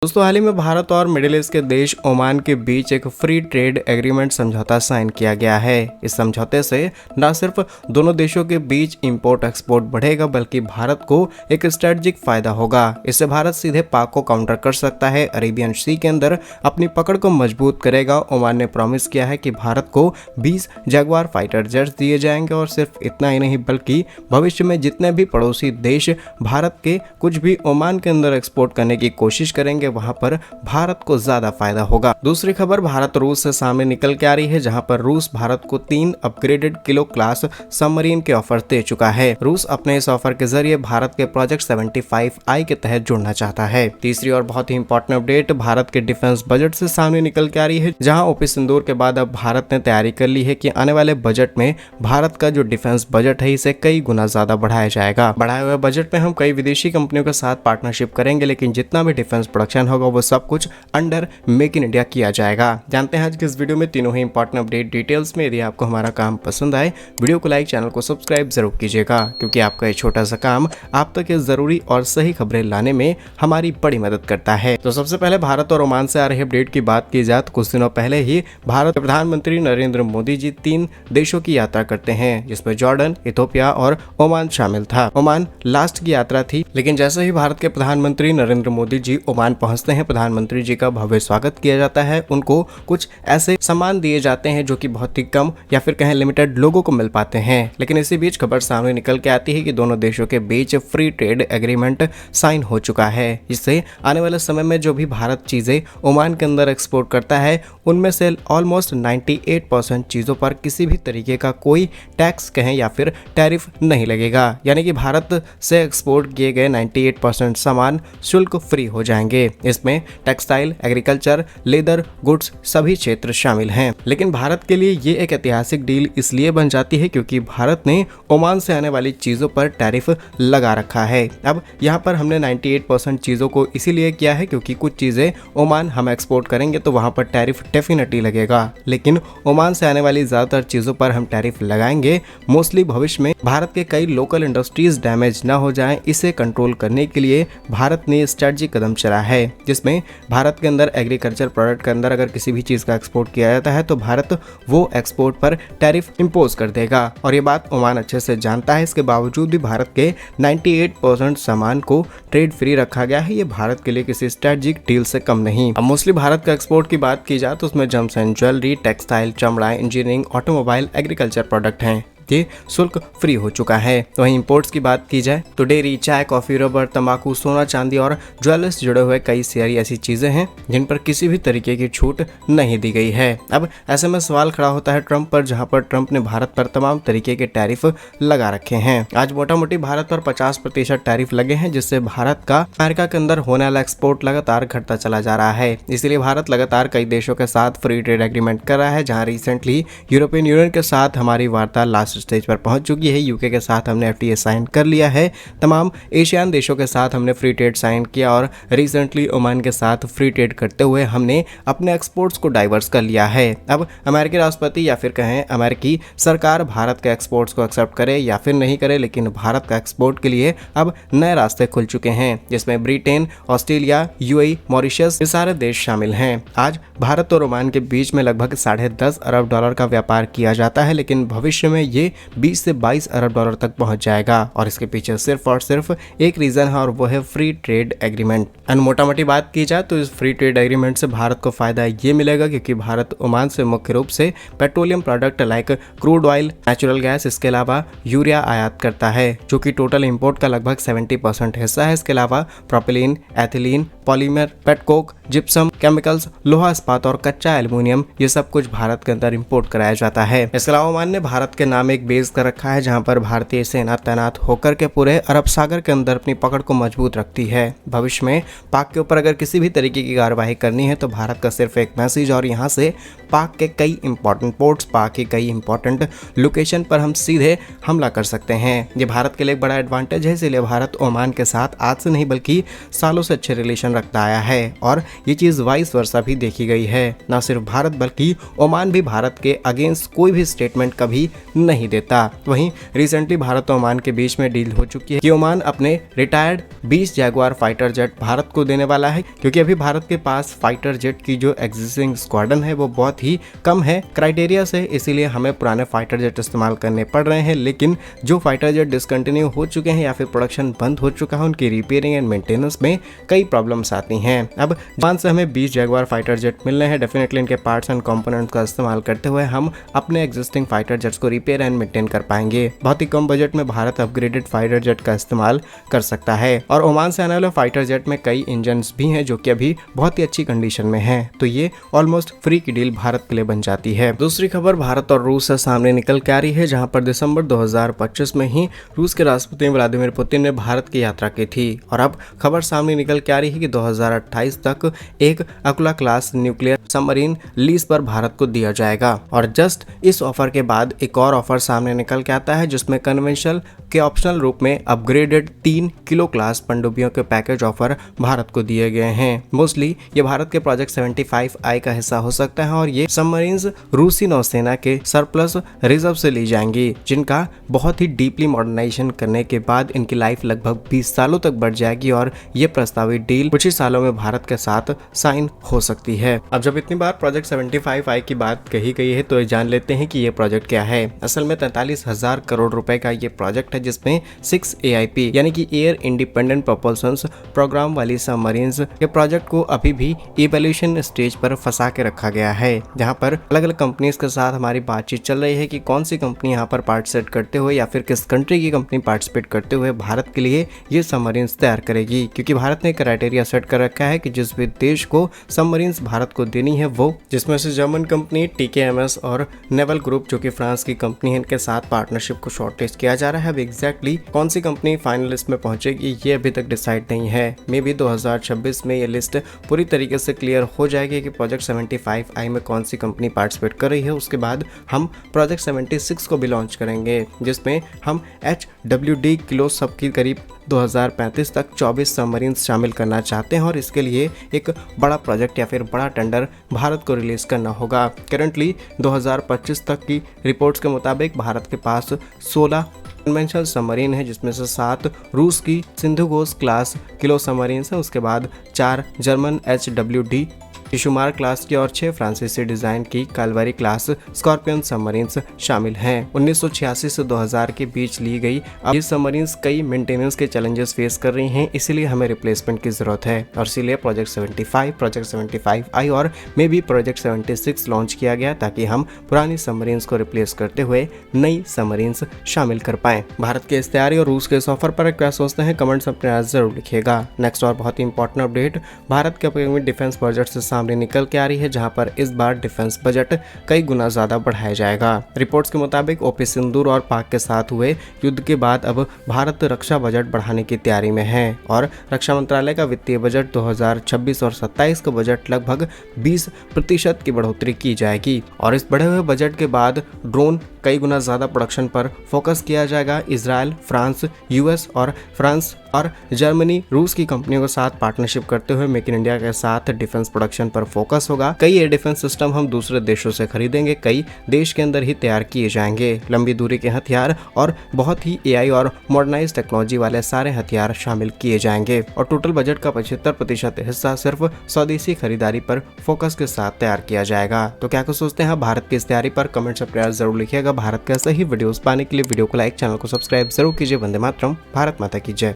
दोस्तों हाल ही में भारत और मिडिल ईस्ट के देश ओमान के बीच एक फ्री ट्रेड एग्रीमेंट समझौता साइन किया गया है। इस समझौते से न सिर्फ दोनों देशों के बीच इंपोर्ट एक्सपोर्ट बढ़ेगा बल्कि भारत को एक स्ट्रेटजिक फायदा होगा। इससे भारत सीधे पाक को काउंटर कर सकता है, अरेबियन सी के अंदर अपनी पकड़ को मजबूत करेगा। ओमान ने प्रॉमिस किया है कि भारत को 20 जगुआर फाइटर जेट्स दिए जाएंगे और सिर्फ इतना ही नहीं बल्कि भविष्य में जितने भी पड़ोसी देश भारत के कुछ भी ओमान के अंदर एक्सपोर्ट करने की कोशिश करेंगे वहां पर भारत को ज्यादा फायदा होगा। दूसरी खबर भारत रूस से सामने निकल के आ रही है, जहां पर रूस भारत को 3 अपग्रेडेड किलो क्लास सबमरीन के ऑफर दे चुका है। रूस अपने इस ऑफर के जरिए भारत के प्रोजेक्ट 75I के तहत जुड़ना चाहता है। तीसरी और बहुत ही इंपॉर्टेंट अपडेट भारत के डिफेंस बजट से सामने निकल के आ रही है, जहां ऑपरेशन सिंदूर के बाद अब भारत ने तैयारी कर ली है कि आने वाले बजट में भारत का जो डिफेंस बजट है इसे कई गुना ज्यादा बढ़ाया जाएगा। बढ़ाए हुए बजट में हम कई विदेशी कंपनियों के साथ पार्टनरशिप करेंगे, लेकिन जितना भी डिफेंस प्रोडक्शन होगा वो सब कुछ अंडर मेक इन इंडिया किया जाएगा। जानते हैं आज के इस वीडियो में तीनों ही इंपॉर्टेंट अपडेट डिटेल्स में। यदि आपको हमारा काम पसंद आए वीडियो को लाइक, चैनल को सब्सक्राइब जरूर कीजिएगा, क्योंकि आपका ये छोटा सा काम आप तक ये जरूरी और सही खबरें लाने में हमारी बड़ी मदद करता है। तो सबसे पहले भारत और ओमान से आ रही अपडेट की बात की जाए तो कुछ दिनों पहले ही भारत के प्रधानमंत्री नरेंद्र मोदी जी 3 देशों की यात्रा करते हैं, जिसमें जॉर्डन, इथोपिया और ओमान शामिल था। ओमान लास्ट की यात्रा थी, लेकिन जैसे ही भारत के प्रधानमंत्री नरेंद्र मोदी जी ओमान पहुंचते हैं, प्रधानमंत्री जी का भव्य स्वागत किया जाता है। उनको कुछ ऐसे सम्मान दिए जाते हैं जो कि बहुत ही कम या फिर कहें लिमिटेड लोगों को मिल पाते हैं। लेकिन इसी बीच खबर सामने निकल के आती है कि दोनों देशों के बीच फ्री ट्रेड एग्रीमेंट साइन हो चुका है, जिससे आने वाले समय में जो भी भारत चीजें ओमान के अंदर एक्सपोर्ट करता है उनमें से ऑलमोस्ट 98% चीजों पर किसी भी तरीके का कोई टैक्स कहें या फिर टैरिफ नहीं लगेगा। यानी कि भारत से एक्सपोर्ट किए गए 98% सामान शुल्क फ्री हो जाएंगे। इसमें टेक्सटाइल, एग्रीकल्चर, लेदर, गुड्स सभी क्षेत्र शामिल हैं। लेकिन भारत के लिए ये एक ऐतिहासिक डील इसलिए बन जाती है क्योंकि भारत ने ओमान से आने वाली चीजों पर टैरिफ लगा रखा है। अब यहाँ पर हमने 98% चीजों को इसीलिए किया है क्योंकि कुछ चीजें ओमान हम एक्सपोर्ट करेंगे तो वहां पर टैरिफ डेफिनेटली लगेगा, लेकिन ओमान से आने वाली ज्यादातर चीजों पर हम टैरिफ लगाएंगे। मोस्टली भविष्य में भारत के कई लोकल इंडस्ट्रीज डैमेज ना हो जाएं, इसे कंट्रोल करने के लिए भारत ने स्ट्रेटजिक कदम चला है, जिसमें भारत के अंदर एग्रीकल्चर प्रोडक्ट के अंदर अगर किसी भी चीज का एक्सपोर्ट किया जाता है तो भारत वो एक्सपोर्ट पर टैरिफ इंपोज कर देगा। और ये बात ओमान अच्छे से जानता है। इसके बावजूद भी भारत के 98% सामान को ट्रेड फ्री रखा गया है। ये भारत के लिए किसी स्ट्रेटजिक डील से कम नहीं। अब मोस्टली भारत का एक्सपोर्ट की बात की जाए तो उसमें जेम्स एंड ज्वेलरी, टेक्सटाइल, चमड़ा, इंजीनियरिंग, ऑटोमोबाइल, एग्रीकल्चर प्रोडक्ट हैं, ये शुल्क फ्री हो चुका है। तो वहीं इंपोर्ट्स की बात की जाए तो डेयरी, चाय, कॉफी, रबर, तंबाकू, सोना, चांदी और ज्वेलर्स से जुड़े हुए कई सारी ऐसी चीजें हैं जिन पर किसी भी तरीके की छूट नहीं दी गई है। अब ऐसे में सवाल खड़ा होता है ट्रंप पर, जहां पर ट्रंप ने भारत पर तमाम तरीके के टैरिफ लगा रखे हैं। आज मोटा मोटी भारत पर 50% टैरिफ लगे हैं, जिससे भारत का अमेरिका के अंदर होने वाला एक्सपोर्ट लगातार घटता चला जा रहा है। इसलिए भारत लगातार कई देशों के साथ फ्री ट्रेड एग्रीमेंट कर रहा है, जहाँ रिसेंटली यूरोपियन यूनियन के साथ हमारी वार्ता लास्ट स्टेज पर पहुंच चुकी है। यूके के साथ हमने FTA साइन कर लिया है। तमाम एशियन देशों के साथ हमने फ्री ट्रेड साइन किया और रिसेंटली ओमान के साथ फ्री ट्रेड करते हुए हमने अपने एक्सपोर्ट्स को डाइवर्स कर लिया है। अब अमेरिकी राष्ट्रपति या फिर कहें अमेरिकी सरकार भारत के एक्सपोर्ट्स को एक्सेप्ट करे या फिर नहीं करे, लेकिन भारत का एक्सपोर्ट के लिए अब नए रास्ते खुल चुके हैं, जिसमें ब्रिटेन, ऑस्ट्रेलिया, UAE, मॉरिशस ये सारे देश शामिल हैं। आज भारत और ओमान के बीच में लगभग $10.5 अरब का व्यापार किया जाता है, लेकिन भविष्य में ये 20 से 22 अरब डॉलर तक पहुंच जाएगा। और इसके पीछे सिर्फ और सिर्फ एक रीजन है और वो है फ्री ट्रेड एग्रीमेंट। एंड मोटा मोटी बात की जाए तो इस फ्री ट्रेड एग्रीमेंट से भारत को फायदा ये मिलेगा क्योंकि भारत ओमान से मुख्य रूप से petroleum product like crude oil, natural gas, इसके अलावा यूरिया आयात करता है, जो कि टोटल इंपोर्ट का लगभग 70% हिस्सा है। इसके अलावा propylene, ethylene, polymer, petcoke, gypsum, chemicals, लोहा इस्पात और कच्चा एल्यूमिनियम, ये सब कुछ भारत के अंदर इंपोर्ट कराया जाता है। इसके अलावा ओमान ने भारत के नाम एक बेस कर रखा है, जहां पर भारतीय सेना तैनात होकर के पूरे अरब सागर के अंदर अपनी पकड़ को मजबूत रखती है। भविष्य में पाक के ऊपर अगर किसी भी तरीके की कार्यवाही करनी है तो भारत का सिर्फ एक मैसेज और यहाँ से पाक के कई इंपॉर्टेंट पोर्ट्स, पाक के कई इंपॉर्टेंट लोकेशन पर हम सीधे हमला कर सकते हैं। ये भारत के लिए एक बड़ा एडवांटेज है, इसीलिए भारत ओमान के साथ आज से नहीं बल्कि सालों से अच्छे रिलेशन रखता आया है और ये चीज़ वाइस वर्सा भी देखी गई है। न सिर्फ भारत बल्कि ओमान भी भारत के अगेंस्ट कोई भी स्टेटमेंट कभी नहीं नहीं देता। वहीं रिसेंटली भारत और ओमान के बीच में डील हो चुकी है कि ओमान अपने retired 20 Jaguar fighter jet Bharat को देने वाला है, क्योंकि अभी भारत के पास फाइटर जेट की जो एग्जिस्टिंग स्क्वाड्रन है वो बहुत ही कम है क्राइटेरिया से, इसीलिए हमें पुराने फाइटर जेट इस्तेमाल करने पड़ रहे हैं। लेकिन जो फाइटर जेट डिसकंटिन्यू हो चुके हैं या फिर प्रोडक्शन बंद हो चुका है, उनकी रिपेयरिंग एंड मेंटेनेंस में कई प्रॉब्लम्स आती हैं। अब जापान से हमें 20 जैगुआर फाइटर जेट मिल रहे हैं। डेफिनेटली इनके पार्ट्स एंड कंपोनेंट्स का इस्तेमाल करते हुए हम अपने एग्जिस्टिंग फाइटर जेट्स को रिपेयर एंड मेंटेन कर पाएंगे। बहुत ही कम बजट में भारत अपग्रेडेड फाइटर जेट का इस्तेमाल कर सकता है। और ओमान से आने वाले फाइटर जेट में कई इंजन भी हैं जो कि अभी बहुत ही अच्छी कंडीशन में हैं, तो ये ऑलमोस्ट फ्री की डील भारत के लिए बन जाती है। दूसरी खबर भारत और रूस से सामने निकल के आ रही है, जहां पर दिसंबर 2025 में ही रूस के राष्ट्रपति व्लादिमीर पुतिन ने भारत की यात्रा की थी। और अब खबर सामने निकल के आ रही है कि 2028 तक एक Akula class nuclear submarine lease पर भारत को दिया जाएगा। और जस्ट इस ऑफर के बाद एक और ऑफर सामने निकल के आता है, जिसमें कन्वेंशनल के ऑप्शनल रूप में अपग्रेडेड 3 किलो क्लास पनडुब्बियों के पैकेज ऑफर भारत को दिए गए हैं। मोस्टली ये भारत के प्रोजेक्ट 75I का हिस्सा हो सकता है और ये सबमरीन्स रूसी नौसेना के सरप्लस रिजर्व से ली जाएंगी, जिनका बहुत ही डीपली मॉडर्नाइजेशन करने के बाद इनकी लाइफ लगभग 20 सालों तक बढ़ जाएगी और ये प्रस्तावित डील कुछ ही सालों में भारत के साथ साइन हो सकती है। अब जब इतनी बार प्रोजेक्ट 75I की बात कही गई है तो जान लेते हैं कि ये प्रोजेक्ट क्या है। असल में 43,000 करोड़ रुपए का ये प्रोजेक्ट है, जिसमें 6 AIP यानी कि एयर इंडिपेंडेंट प्रोपल्शन प्रोग्राम वाली सबमरीन्स के प्रोजेक्ट को अभी भी इवैल्यूएशन स्टेज पर फंसा के रखा गया है, जहां पर अलग अलग कंपनीज के साथ हमारी बातचीत चल रही है कि कौन सी कंपनी यहाँ पर पार्टिसिपेट करते हुए या फिर किस कंट्री की कंपनी पार्टिसिपेट करते हुए भारत के लिए ये सबमरीन्स तैयार करेगी। क्योंकि भारत ने क्राइटेरिया सेट कर रखा है कि जिस भी देश को सबमरीन्स भारत को देनी है वो, जिसमें से जर्मन कंपनी TKMS और नेवल ग्रुप जो कि फ्रांस की कंपनी है, इनके साथ पार्टनरशिप को शॉर्टलिस्ट किया जा रहा है। अब एग्जैक्टली कौन सी कंपनी फाइनल लिस्ट में पहुंचेगी ये अभी तक डिसाइड नहीं है। मे बी 2026 में ये लिस्ट पूरी तरीके से क्लियर हो जाएगी कि प्रोजेक्ट 75I में कौन सी कंपनी पार्टिसिपेट कर रही है। उसके बाद हम प्रोजेक्ट 76 को भी लॉन्च करेंगे, जिसमें हम HWD किलो सब की करीब 2035 तक 24 सबमरीन्स शामिल करना चाहते हैं और इसके लिए एक बड़ा प्रोजेक्ट या फिर बड़ा टेंडर भारत को रिलीज करना होगा। करंटली 2025 तक की रिपोर्ट्स के मुताबिक भारत के पास 16 कन्वेंशनल सबमरीन है, जिसमें से 7 रूस की सिंधुघोष क्लास किलो सबमरीन है। उसके बाद 4 जर्मन HWD शिशुमार क्लास की और 6 फ्रांसीसी डिजाइन की कालवरी क्लास स्कॉर्पियन सबमरीन्स शामिल हैं। 1986 से 2000 के बीच ली गई अब ये सबमरीन्स कई मेंटेनेंस के चैलेंजेस फेस कर रही हैं, इसीलिए हमें रिप्लेसमेंट की जरूरत है और इसीलिए प्रोजेक्ट 75, प्रोजेक्ट 75I और मे भी प्रोजेक्ट 76 लॉन्च किया गया, ताकि हम पुरानी सबमरीन्स को रिप्लेस करते हुए नई सबमरीन्स शामिल कर पाएं। भारत के इस तैयारी और रूस के इस ऑफर पर क्या सोचते हैं, कमेंट्स अपने आज जरूर लिखिएगा। नेक्स्ट और बहुत ही इंपॉर्टेंट अपडेट भारत के अपकमिंग डिफेंस बजट से सामने निकल के आ रही है, जहां पर इस बार डिफेंस बजट कई गुना ज्यादा बढ़ाया जाएगा। रिपोर्ट्स के मुताबिक OP सिंदूर और पाक के साथ हुए युद्ध के बाद अब भारत रक्षा बजट बढ़ाने की तैयारी में है और रक्षा मंत्रालय का वित्तीय बजट 2026 और 27 का बजट लगभग 20% की बढ़ोतरी की जाएगी। और इस बढ़े हुए बजट के बाद ड्रोन कई गुना ज्यादा प्रोडक्शन पर फोकस किया जाएगा। इजराइल, फ्रांस, US और फ्रांस और जर्मनी रूस की कंपनियों के साथ पार्टनरशिप करते हुए मेक इन इंडिया के साथ डिफेंस प्रोडक्शन पर फोकस होगा। कई एयर डिफेंस सिस्टम हम दूसरे देशों से खरीदेंगे, कई देश के अंदर ही तैयार किए जाएंगे। लंबी दूरी के हथियार और बहुत ही AI और मॉडर्नाइज टेक्नोलॉजी वाले सारे हथियार शामिल किए जाएंगे और टोटल बजट का 75% हिस्सा सिर्फ स्वदेशी खरीदारी पर फोकस के साथ तैयार किया जाएगा। तो क्या कुछ सोचते हैं भारत की इस तैयारी पर, कमेंट्स में प्रयास जरूर लिखिएगा। भारत के ऐसे ही वीडियोस पाने के लिए वीडियो को लाइक, चैनल को सब्सक्राइब जरूर कीजिए। वंदे मातरम, भारत माता की जय।